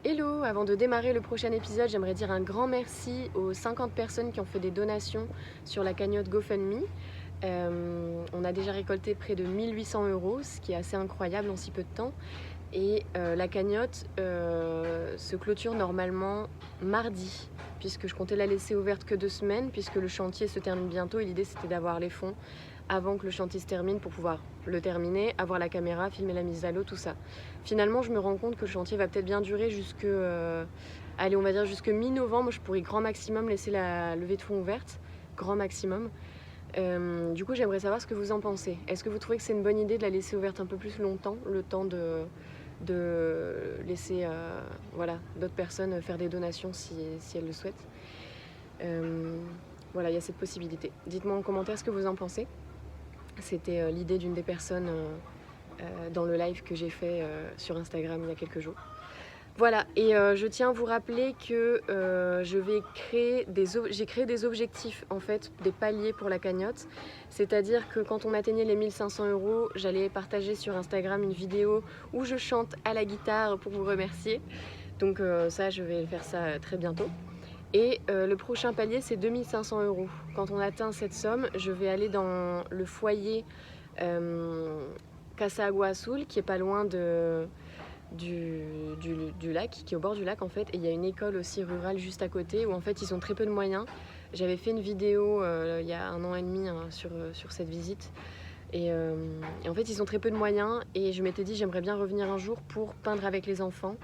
Hello, avant de démarrer le prochain épisode, j'aimerais dire un grand merci aux 50 personnes qui ont fait des donations sur la cagnotte GoFundMe. On a déjà récolté près de 1800 €, ce qui est assez incroyable en si peu de temps. Et la cagnotte se clôture normalement mardi, puisque je comptais la laisser ouverte que 2 semaines, puisque le chantier se termine bientôt et l'idée c'était d'avoir les fonds avant que le chantier se termine pour pouvoir le terminer, avoir la caméra, filmer la mise à l'eau, tout ça. Finalement, je me rends compte que le chantier va peut-être bien durer jusque, allez, on va dire jusque mi-novembre. Je pourrais grand maximum laisser la levée de fonds ouverte, grand maximum. Du coup, j'aimerais savoir ce que vous en pensez. Est-ce que vous trouvez que c'est une bonne idée de la laisser ouverte un peu plus longtemps, le temps de laisser voilà, d'autres personnes faire des donations si elles le souhaitent. Voilà, il y a cette possibilité. Dites-moi en commentaire ce que vous en pensez. C'était l'idée d'une des personnes dans le live que j'ai fait sur Instagram il y a quelques jours. Voilà, et je tiens à vous rappeler que j'ai créé des objectifs, en fait, des paliers pour la cagnotte. C'est-à-dire que quand on atteignait les 1500 €, j'allais partager sur Instagram une vidéo où je chante à la guitare pour vous remercier. Donc ça, je vais faire ça très bientôt. Et le prochain palier, c'est 2500 €. Quand on atteint cette somme, je vais aller dans le foyer Casa Agua Azul, qui est pas loin du lac, qui est au bord du lac en fait, et il y a une école aussi rurale juste à côté où en fait ils ont très peu de moyens. J'avais fait une vidéo il y a 1 an et demi sur cette visite et en fait ils ont très peu de moyens et je m'étais dit j'aimerais bien revenir un jour pour peindre avec les enfants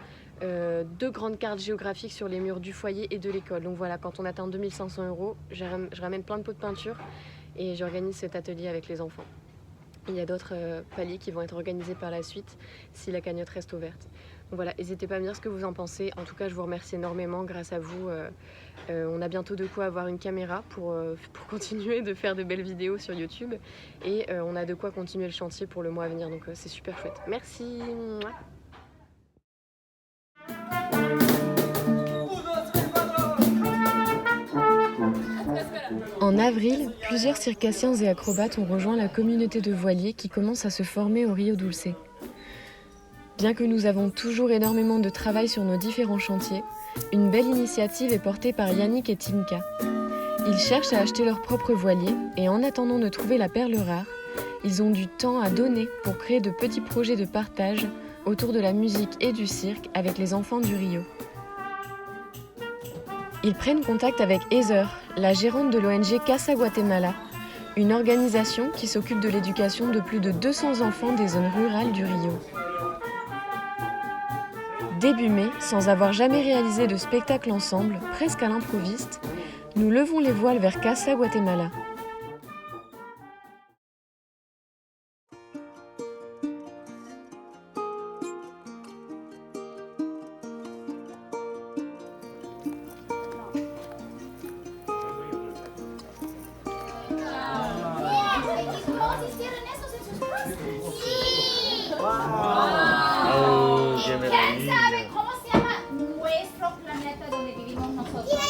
2 grandes cartes géographiques sur les murs du foyer et de l'école. Donc voilà, quand on atteint 2500 €, je ramène plein de pots de peinture et j'organise cet atelier avec les enfants. Il y a d'autres paliers qui vont être organisés par la suite si la cagnotte reste ouverte. Donc voilà, n'hésitez pas à me dire ce que vous en pensez. En tout cas, je vous remercie énormément. Grâce à vous, on a bientôt de quoi avoir une caméra pour continuer de faire de belles vidéos sur YouTube. Et on a de quoi continuer le chantier pour le mois à venir. Donc c'est super chouette. Merci. En avril, plusieurs circassiens et acrobates ont rejoint la communauté de voiliers qui commence à se former au Rio Dulce. Bien que nous avons toujours énormément de travail sur nos différents chantiers, une belle initiative est portée par Yannick et Tinka. Ils cherchent à acheter leur propre voilier et en attendant de trouver la perle rare, ils ont du temps à donner pour créer de petits projets de partage autour de la musique et du cirque avec les enfants du Rio. Ils prennent contact avec Heather, la gérante de l'ONG Casa Guatemala, une organisation qui s'occupe de l'éducation de plus de 200 enfants des zones rurales du Rio. Début mai, sans avoir jamais réalisé de spectacle ensemble, presque à l'improviste, nous levons les voiles vers Casa Guatemala. ¿Quién sabe cómo se llama nuestro planeta donde vivimos nosotros?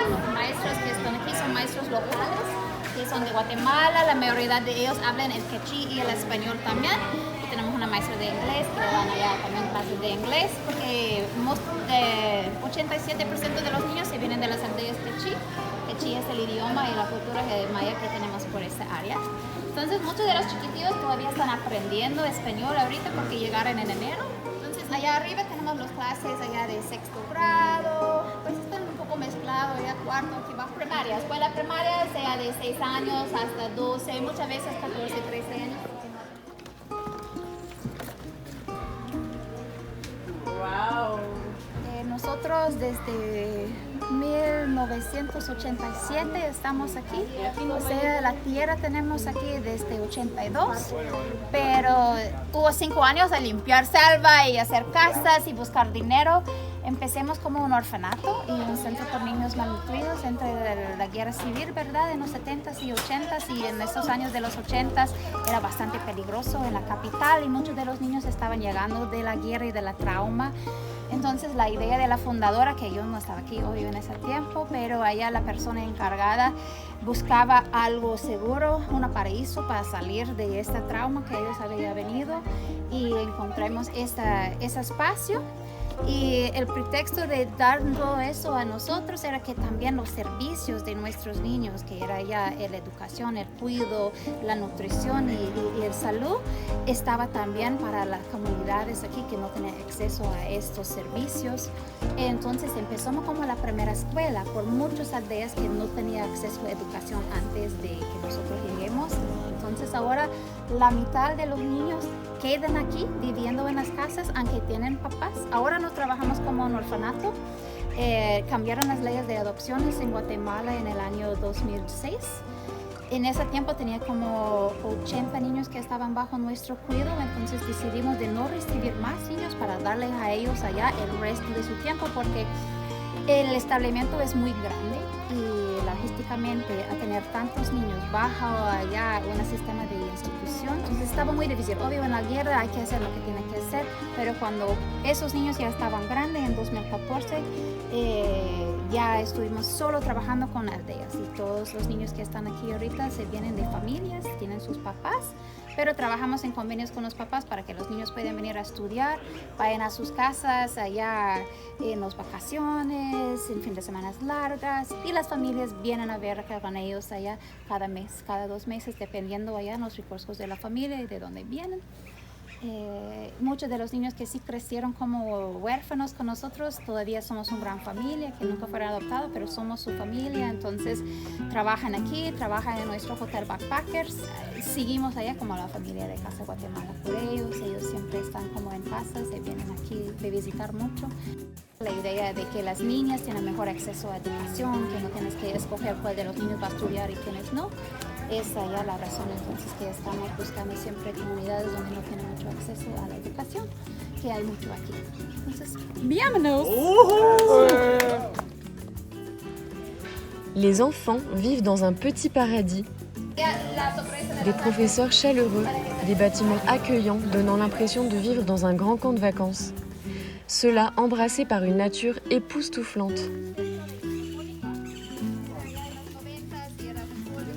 Los maestros que están aquí son maestros locales, que son de Guatemala. La mayoría de ellos hablan el quechí y el español también. Y tenemos una maestra de inglés que le dan allá también clases de inglés, porque 87% de los niños se vienen de las aldeas quechí. Quechí es el idioma y la cultura maya que tenemos por esta área. Entonces muchos de los chiquitillos todavía están aprendiendo español ahorita porque llegaron en enero. Entonces allá arriba tenemos las clases allá de 6º grado, pues están un poco mezclados, ya 4º, que va primaria. Escuela primaria sea de 6 años hasta 12, muchas veces 14, 13 años. Wow. Nosotros desde 1987 estamos aquí, o sea, la tierra tenemos aquí desde 82, pero hubo 5 años de limpiar selva y hacer casas y buscar dinero. Empecemos como un orfanato y un centro por niños malnutridos entre la guerra civil, ¿verdad? En los 70s y 80s, y en estos años de los 80s era bastante peligroso en la capital y muchos de los niños estaban llegando de la guerra y de la trauma. Entonces la idea de la fundadora, que yo no estaba aquí obvio en ese tiempo, pero allá la persona encargada buscaba algo seguro, un paraíso para salir de este trauma que ellos habían venido, y encontramos ese espacio. Y el pretexto de dar todo eso a nosotros era que también los servicios de nuestros niños, que era ya la educación, el cuidado, la nutrición y el salud, estaba también para las comunidades aquí que no tenían acceso a estos servicios. Entonces empezamos como la primera escuela por muchas aldeas que no tenían acceso a educación antes de que nosotros lleguemos. Entonces ahora la mitad de los niños quedan aquí viviendo en las casas aunque tienen papás. Ahora no trabajamos como un orfanato. Cambiaron las leyes de adopciones en Guatemala en el año 2006. En ese tiempo tenía como 80 niños que estaban bajo nuestro cuidado, entonces decidimos de no recibir más niños para darles a ellos allá el resto de su tiempo, porque el establecimiento es muy grande y logísticamente a tener tantos niños bajo allá un sistema de institución, entonces estaba muy difícil. Obvio, en la guerra hay que hacer lo que tiene que hacer, pero cuando esos niños ya estaban grandes en 2014, ya estuvimos solo trabajando con aldeas, y todos los niños que están aquí ahorita se vienen de familias, tienen sus papás, pero trabajamos en convenios con los papás para que los niños puedan venir a estudiar, vayan a sus casas allá en las vacaciones, en fin de semana largas, y las familias vienen a ver con ellos allá cada mes, cada 2 meses, dependiendo allá los recursos de la familia y de dónde vienen. Muchos de los niños que sí crecieron como huérfanos con nosotros, todavía somos una gran familia, que nunca fueron adoptados, pero somos su familia, entonces trabajan aquí, trabajan en nuestro hotel Backpackers, seguimos allá como la familia de Casa Guatemala por ellos siempre están como en casa, se vienen aquí de visitar mucho. La idea de que las niñas tienen mejor acceso a educación, que no tienes que escoger cuál de los niños va a estudiar y quiénes no. Esa ya la razón entonces que estamos buscando siempre comunidades donde no tienen mucho acceso a la educación, que hay mucho aquí. Entonces, bienvenidos. Les enfants vivent dans un petit paradis. Des professeurs chaleureux, des bâtiments accueillants donnant l'impression de vivre dans un grand camp de vacances. Cela embrassé par une nature époustouflante.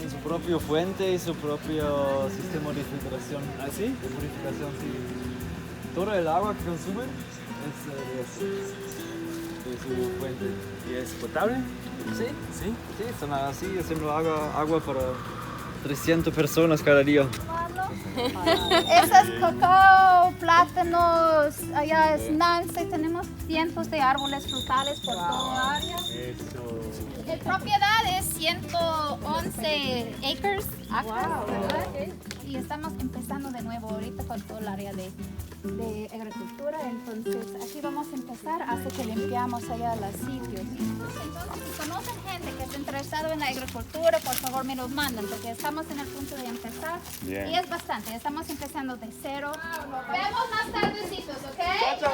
Su propio fuente y su propio sistema de filtración. ¿Ah, sí? De purificación, sí. Todo el agua que consumen es de su fuente. ¿Y es potable? Sí. Sí, sí, están así haciendo agua para 300 personas cada día. Esas cacao, plátanos, allá es Nancy, tenemos cientos de árboles frutales por toda área. La propiedad es 111 acres, ¿verdad? Y estamos empezando de nuevo ahorita con todo el área de agricultura, entonces aquí vamos a empezar hasta que limpiamos allá los sitios. Entonces, si conocen gente que está interesada en la agricultura, por favor me los mandan, porque estamos en el punto de empezar. Bien. Y es bastante, estamos empezando de cero. Nos vemos más tardecitos, ¿ok? ¡Chao!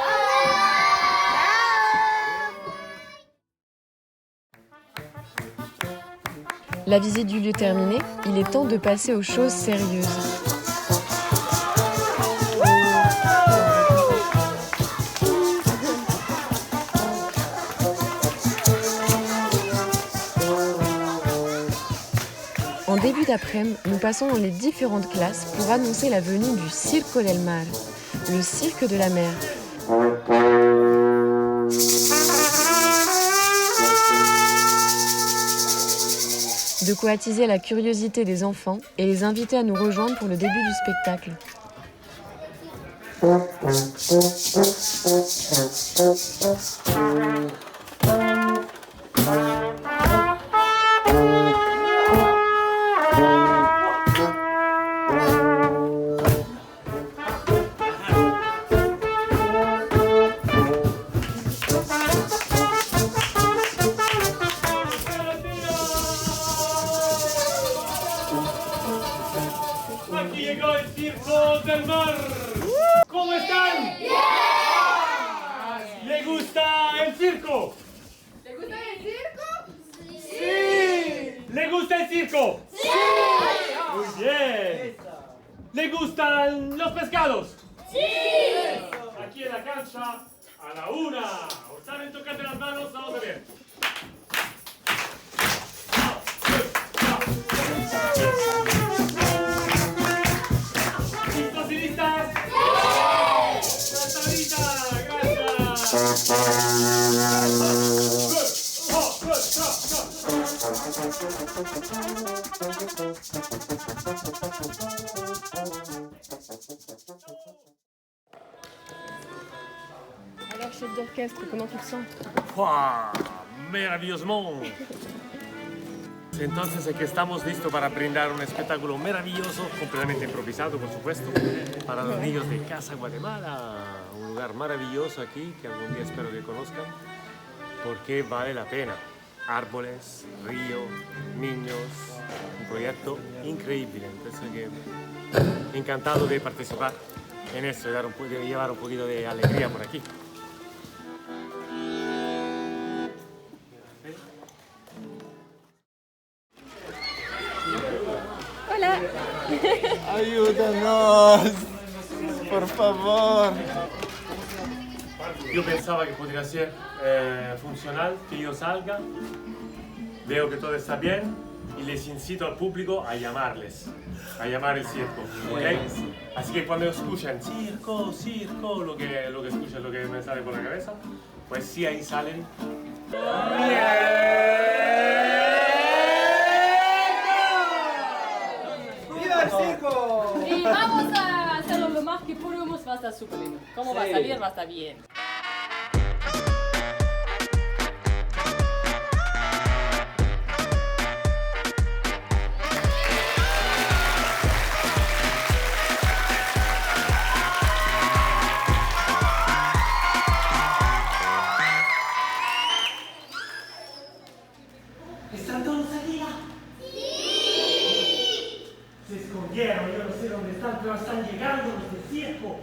La visite du lieu terminée, il est temps de passer aux choses sérieuses. En début d'après-midi, nous passons dans les différentes classes pour annoncer la venue du Circo del Mar, le cirque de la mer. De quoi attiser la curiosité des enfants et les inviter à nous rejoindre pour le début du spectacle. Aquí llegó el Circo del Mar. ¿Cómo están? ¿Le gusta el circo? ¿Le gusta el circo? ¡Sí! ¿Le gusta el circo? ¡Sí! Muy bien. ¿Le gustan los pescados? ¡Sí! Aquí en la cancha A la una. ¿Os saben tocarte las manos? Vamos a ver. ¿Listos y listas? ¡Sí! ¡La tablita! Alors, chef d'orchestre, comment tu te sens? ¡Wow! ¡Maravillosement! Entonces aquí estamos listos para brindar un espectáculo maravilloso, completamente improvisado por supuesto, para los niños de Casa Guatemala. Un lugar maravilloso aquí que algún día espero que conozcan, porque vale la pena. Árboles, río, niños, un proyecto increíble. Entonces que encantado de participar en esto y de llevar un poquito de alegría por aquí. Hola. Ayúdanos, por favor. Yo pensaba que podría ser funcional, que yo salga, veo que todo está bien y les incito al público a llamarles, a llamar el circo, ¿ok? Así que cuando escuchan circo, circo, lo que escuchan, lo que me sale por la cabeza, pues sí, ahí salen. ¡Viva el circo! Y vamos a hacerlo lo más que podemos, va a estar súper lindo. ¿Cómo va a salir? Va a estar bien. ¿Están todos arriba? ¡Sí! Se escondieron, yo no sé dónde están, pero están llegando los del circo.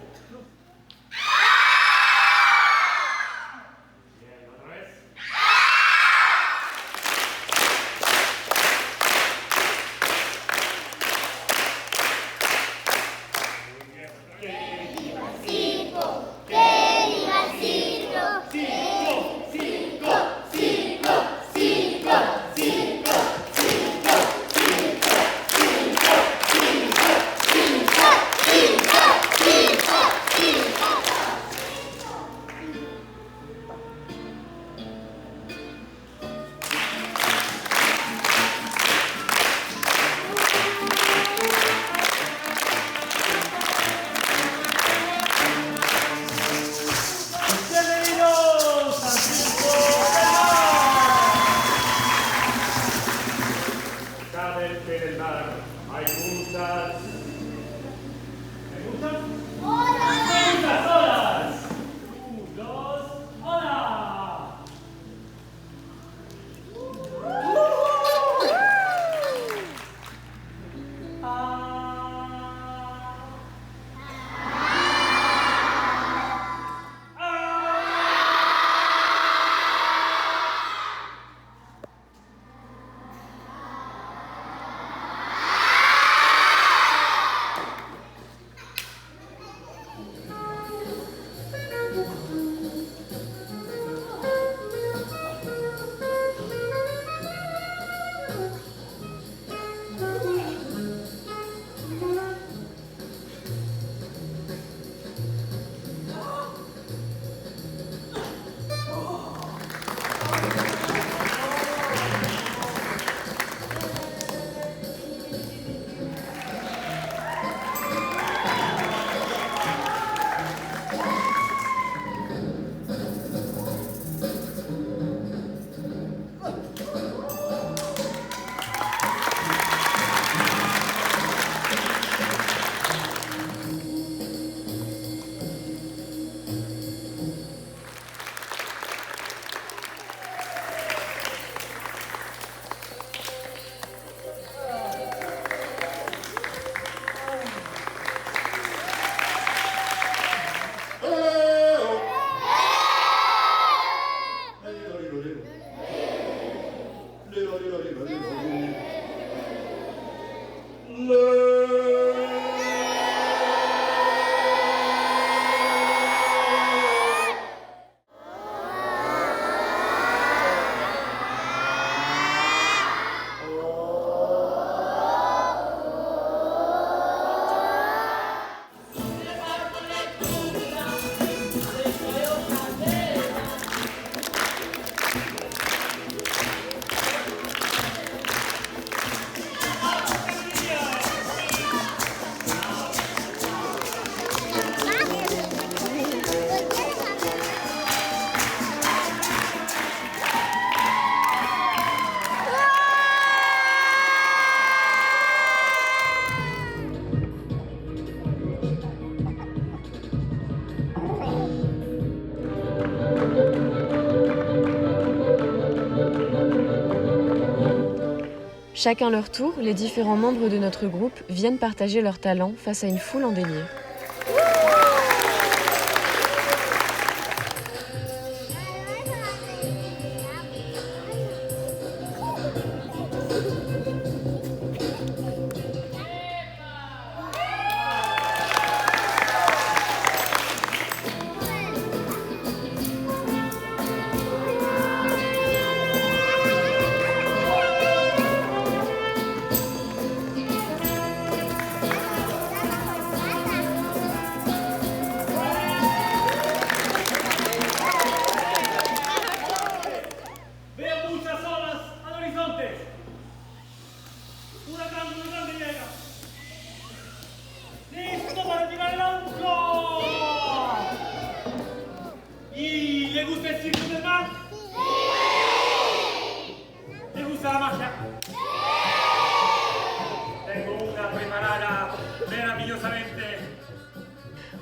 Chacun leur tour, les différents membres de notre groupe viennent partager leurs talents face à une foule en délire.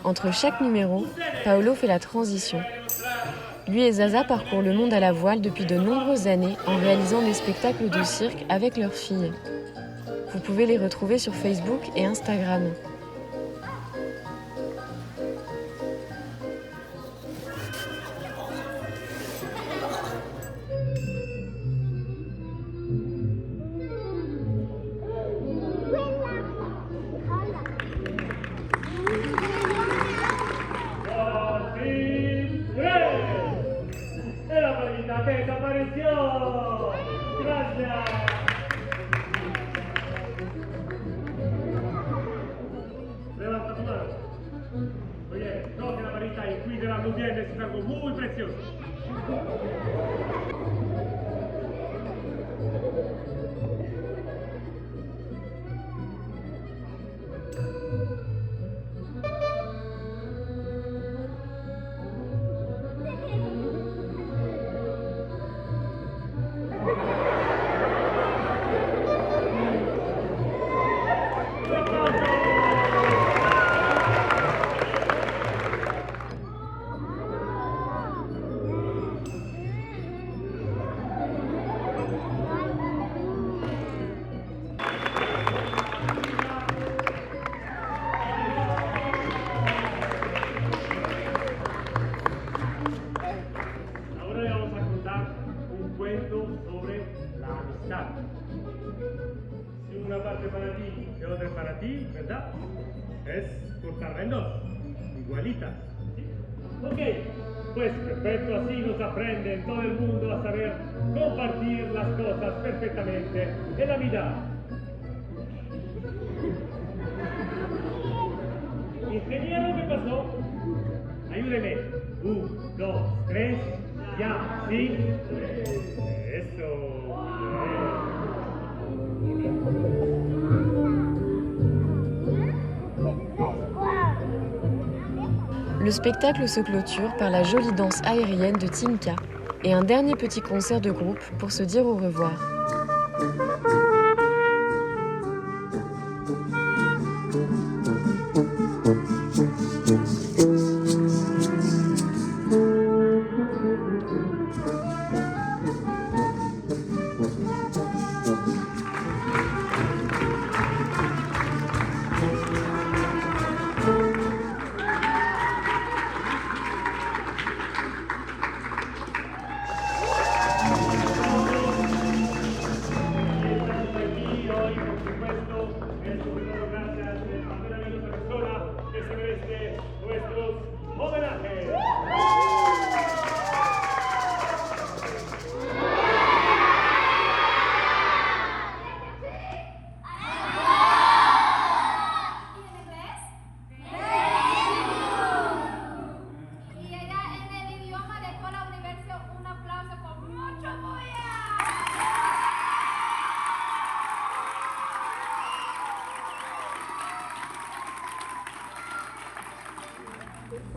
Entre chaque numéro, Paolo fait la transition. Lui et Zaza parcourent le monde à la voile depuis de nombreuses années en réalisant des spectacles de cirque avec leurs filles. Vous pouvez les retrouver sur Facebook et Instagram. Una parte para ti y otra para ti, ¿verdad? Es cortarla en dos, igualitas. ¿Sí? Ok, pues perfecto, así nos aprenden todo el mundo a saber compartir las cosas perfectamente en la vida. Ingeniero, ¿qué pasó? Ayúdeme. 1, 2, 3, ya, ¿sí? Eso. Le spectacle se clôture par la jolie danse aérienne de Tinka et un dernier petit concert de groupe pour se dire au revoir.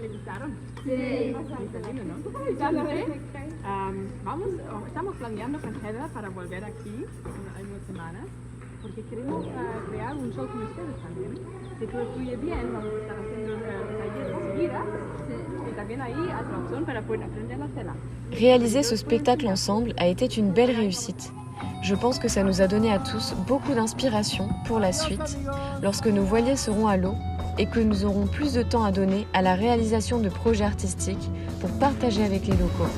¿Le gustaron? Sí. Bastante lindo, ¿no? Estamos planeando con Heather para volver aquí en unas semanas, porque queremos crear un show con ustedes también. Si todo fluye bien, vamos a estar haciendo talleres seguidas y también ahí hay la opción para poder aprender la tela. Réaliser ce spectacle ensemble a été une belle réussite. Je pense que ça nous a donné à tous beaucoup d'inspiration pour la suite, lorsque nos voiliers seront à l'eau et que nous aurons plus de temps à donner à la réalisation de projets artistiques pour partager avec les locaux.